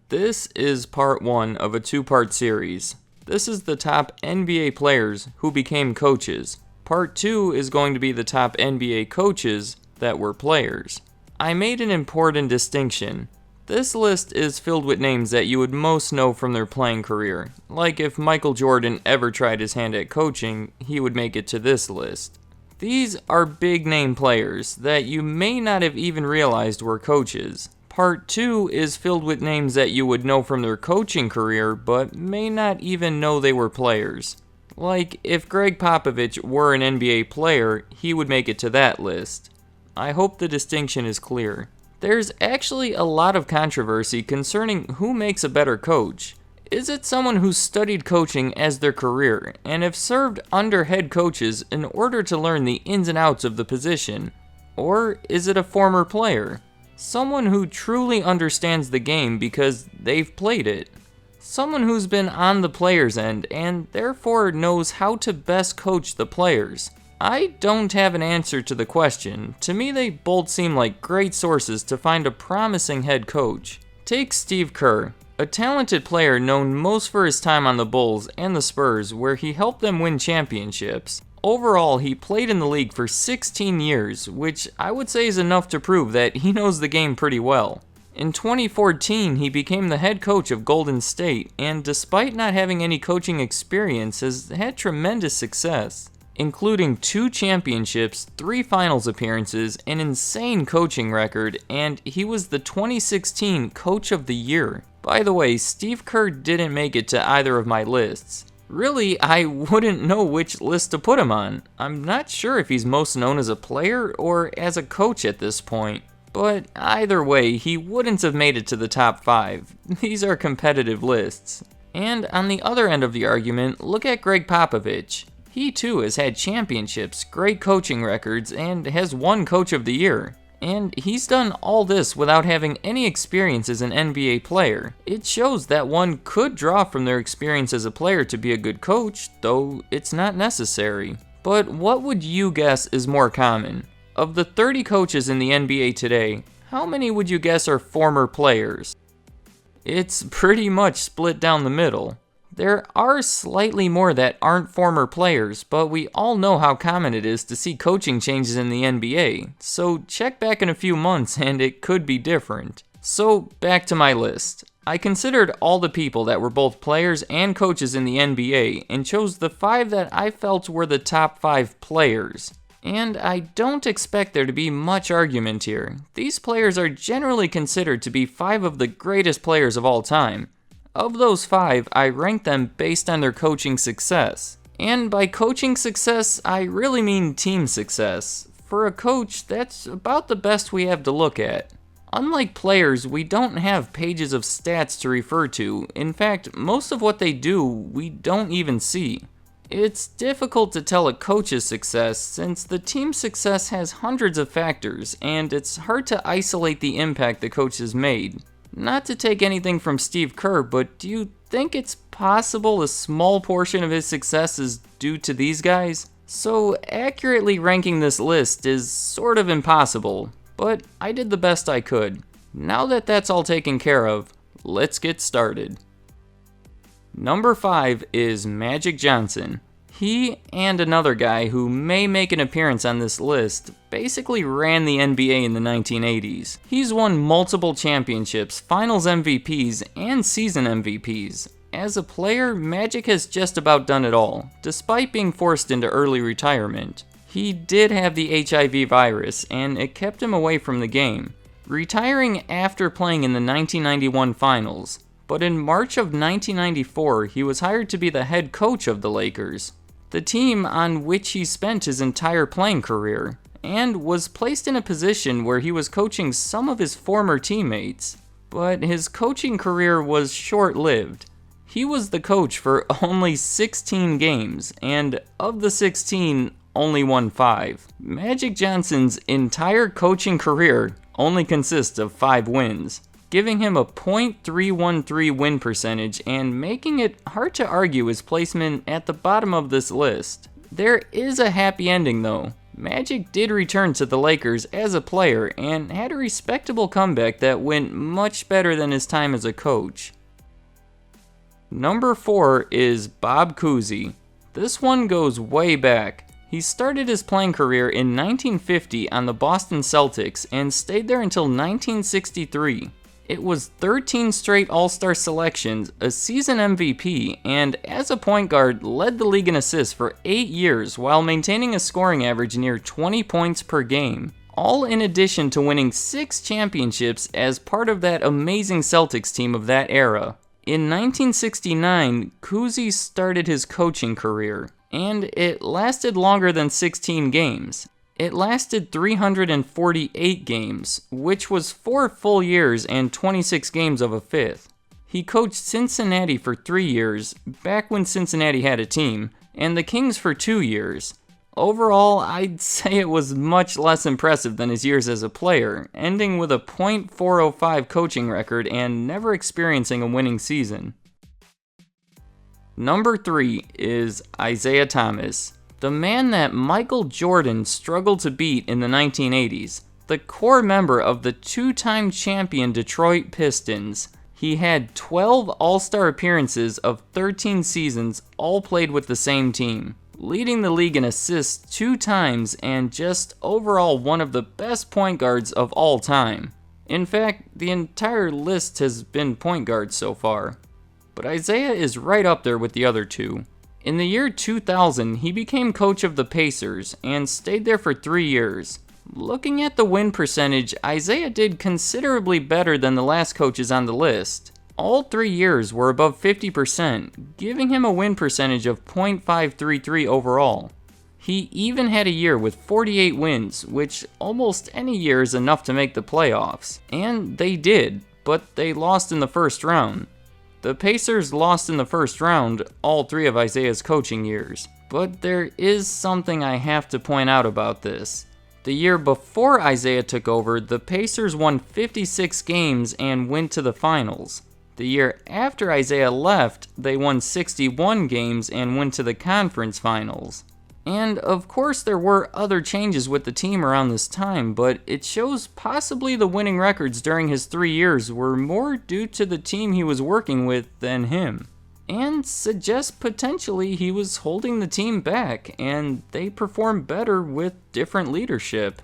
This is part 1 of a 2-part series. This is the top NBA players who became coaches. Part 2 is going to be the top NBA coaches that were players. I made an important distinction. This list is filled with names that you would most know from their playing career. Like if Michael Jordan ever tried his hand at coaching, he would make it to this list. These are big name players that you may not have even realized were coaches. Part 2 is filled with names that you would know from their coaching career but may not even know they were players. Like if Greg Popovich were an NBA player, he would make it to that list. I hope the distinction is clear. There's actually a lot of controversy concerning who makes a better coach. Is it someone who studied coaching as their career and have served under head coaches in order to learn the ins and outs of the position? Or is it a former player? Someone who truly understands the game because they've played it? Someone who's been on the player's end and therefore knows how to best coach the players? I don't have an answer to the question. To me, they both seem like great sources to find a promising head coach. Take Steve Kerr, a talented player known most for his time on the Bulls and the Spurs, where he helped them win championships. Overall, he played in the league for 16 years, which I would say is enough to prove that he knows the game pretty well. In 2014, he became the head coach of Golden State, and despite not having any coaching experience, has had tremendous success, including 2 championships, 3 finals appearances, an insane coaching record, and he was the 2016 Coach of the Year. By the way, Steve Kerr didn't make it to either of my lists. Really, I wouldn't know which list to put him on. I'm not sure if he's most known as a player or as a coach at this point. But either way, he wouldn't have made it to the top 5. These are competitive lists. And on the other end of the argument, look at Greg Popovich. He too has had championships, great coaching records, and has won Coach of the Year. And he's done all this without having any experience as an NBA player. It shows that one could draw from their experience as a player to be a good coach, though it's not necessary. But what would you guess is more common? Of the 30 coaches in the NBA today, how many would you guess are former players? It's pretty much split down the middle. There are slightly more that aren't former players, but we all know how common it is to see coaching changes in the NBA, so check back in a few months and it could be different. So back to my list. I considered all the people that were both players and coaches in the NBA and chose the 5 that I felt were the top 5 players. And I don't expect there to be much argument here. These players are generally considered to be 5 of the greatest players of all time. Of those 5, I rank them based on their coaching success. And by coaching success, I really mean team success. For a coach, that's about the best we have to look at. Unlike players, we don't have pages of stats to refer to. In fact, most of what they do, we don't even see. It's difficult to tell a coach's success since the team's success has hundreds of factors, and it's hard to isolate the impact the coach has made. Not to take anything from Steve Kerr, but do you think it's possible a small portion of his success is due to these guys? So accurately ranking this list is sort of impossible, but I did the best I could. Now that that's all taken care of, let's get started. Number 5 is Magic Johnson. He and another guy who may make an appearance on this list basically ran the NBA in the 1980s. He's won multiple championships, finals MVPs, and season MVPs. As a player, Magic has just about done it all, despite being forced into early retirement. He did have the HIV virus, and it kept him away from the game, retiring after playing in the 1991 finals. But in March of 1994, he was hired to be the head coach of the Lakers, the team on which he spent his entire playing career, and was placed in a position where he was coaching some of his former teammates. But his coaching career was short-lived. He was the coach for only 16 games, and of the 16, only won 5. Magic Johnson's entire coaching career only consists of 5 wins, giving him a .313 win percentage and making it hard to argue his placement at the bottom of this list. There is a happy ending though. Magic did return to the Lakers as a player and had a respectable comeback that went much better than his time as a coach. Number 4 is Bob Cousy. This one goes way back. He started his playing career in 1950 on the Boston Celtics and stayed there until 1963. It was 13 straight All-Star selections, a season MVP, and as a point guard, led the league in assists for 8 years while maintaining a scoring average near 20 points per game. All in addition to winning 6 championships as part of that amazing Celtics team of that era. In 1969, Cousy started his coaching career, and it lasted longer than 16 games. It lasted 348 games, which was 4 full years and 26 games of a fifth. He coached Cincinnati for 3 years, back when Cincinnati had a team, and the Kings for 2 years. Overall, I'd say it was much less impressive than his years as a player, ending with a .405 coaching record and never experiencing a winning season. Number 3 is Isiah Thomas. The man that Michael Jordan struggled to beat in the 1980s, the core member of the 2-time champion Detroit Pistons. He had 12 All-Star appearances of 13 seasons, all played with the same team, leading the league in assists 2 times and just overall one of the best point guards of all time. In fact, the entire list has been point guards so far, but Isiah is right up there with the other two. In the year 2000, he became coach of the Pacers and stayed there for 3 years. Looking at the win percentage, Isiah did considerably better than the last coaches on the list. All 3 years were above 50%, giving him a win percentage of .533 overall. He even had a year with 48 wins, which almost any year is enough to make the playoffs. And they did, but they lost in the first round. The Pacers lost in the first round all 3 of Isiah's coaching years. But there is something I have to point out about this. The year before Isiah took over, the Pacers won 56 games and went to the finals. The year after Isiah left, they won 61 games and went to the conference finals. And of course there were other changes with the team around this time, but it shows possibly the winning records during his 3 years were more due to the team he was working with than him. And suggests potentially he was holding the team back, and they performed better with different leadership.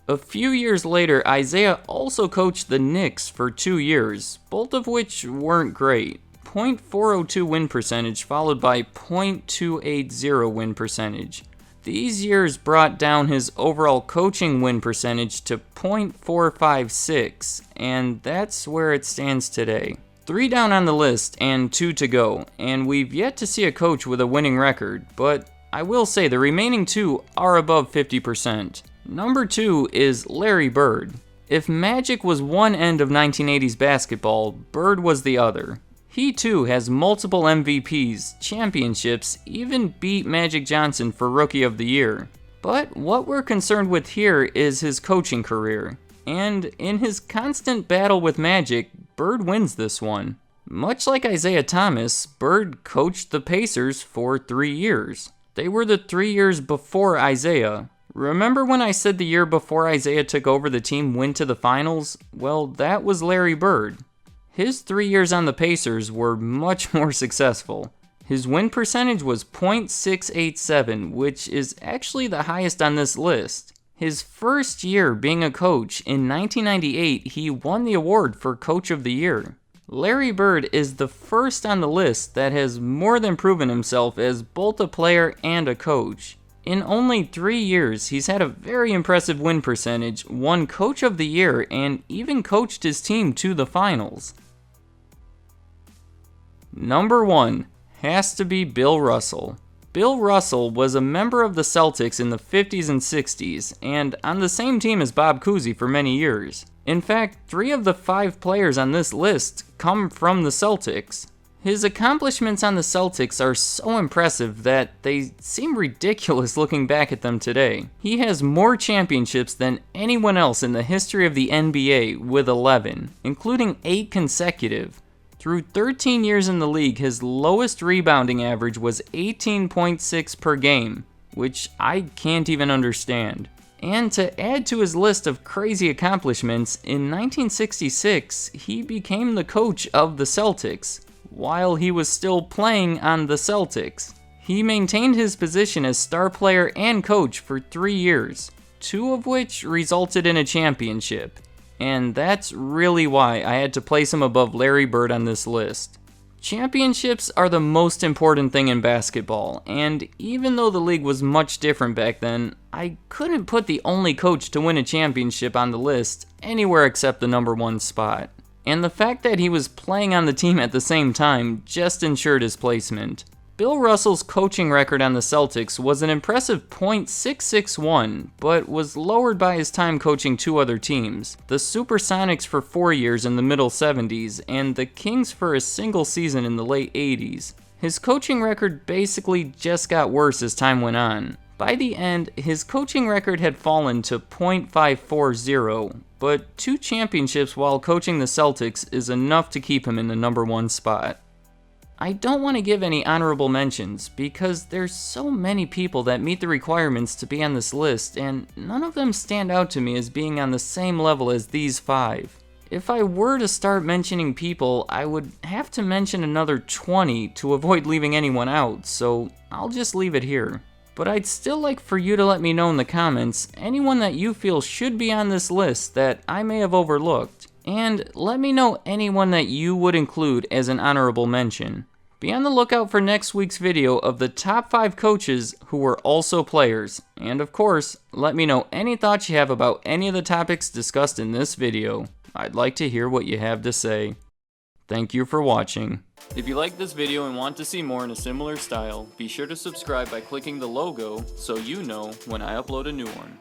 A few years later, Isiah also coached the Knicks for 2 years, both of which weren't great. .402 win percentage followed by .280 win percentage. These years brought down his overall coaching win percentage to .456, and that's where it stands today. 3 down on the list and 2 to go, and we've yet to see a coach with a winning record, but I will say the remaining 2 are above 50%. Number 2 is Larry Bird. If Magic was one end of 1980s basketball, Bird was the other. He too has multiple MVPs, championships, even beat Magic Johnson for Rookie of the Year. But what we're concerned with here is his coaching career. And in his constant battle with Magic, Bird wins this one. Much like Isiah Thomas, Bird coached the Pacers for 3 years. They were the 3 years before Isiah. Remember when I said the year before Isiah took over the team went to the finals? Well, that was Larry Bird. His 3 years on the Pacers were much more successful. His win percentage was .687, which is actually the highest on this list. His first year being a coach, in 1998, he won the award for Coach of the Year. Larry Bird is the first on the list that has more than proven himself as both a player and a coach. In only 3 years, he's had a very impressive win percentage, won Coach of the Year, and even coached his team to the finals. Number 1 has to be Bill Russell. Bill Russell was a member of the Celtics in the 50s and 60s, and on the same team as Bob Cousy for many years. In fact, 3 of the 5 players on this list come from the Celtics. His accomplishments on the Celtics are so impressive that they seem ridiculous looking back at them today. He has more championships than anyone else in the history of the NBA with 11, including 8 consecutive. Through 13 years in the league, his lowest rebounding average was 18.6 per game, which I can't even understand. And to add to his list of crazy accomplishments, in 1966, he became the coach of the Celtics, while he was still playing on the Celtics. He maintained his position as star player and coach for 3 years, 2 of which resulted in a championship. And that's really why I had to place him above Larry Bird on this list. Championships are the most important thing in basketball, and even though the league was much different back then, I couldn't put the only coach to win a championship on the list anywhere except the number 1 spot. And the fact that he was playing on the team at the same time just ensured his placement. Bill Russell's coaching record on the Celtics was an impressive .661, but was lowered by his time coaching 2 other teams, the Supersonics for 4 years in the middle 70s, and the Kings for a single season in the late 80s. His coaching record basically just got worse as time went on. By the end, his coaching record had fallen to .540, but 2 championships while coaching the Celtics is enough to keep him in the number 1 spot. I don't want to give any honorable mentions because there's so many people that meet the requirements to be on this list, and none of them stand out to me as being on the same level as these 5. If I were to start mentioning people, I would have to mention another 20 to avoid leaving anyone out, so I'll just leave it here. But I'd still like for you to let me know in the comments anyone that you feel should be on this list that I may have overlooked. And let me know anyone that you would include as an honorable mention. Be on the lookout for next week's video of the top 5 coaches who were also players. And of course, let me know any thoughts you have about any of the topics discussed in this video. I'd like to hear what you have to say. Thank you for watching. If you like this video and want to see more in a similar style, be sure to subscribe by clicking the logo so you know when I upload a new one.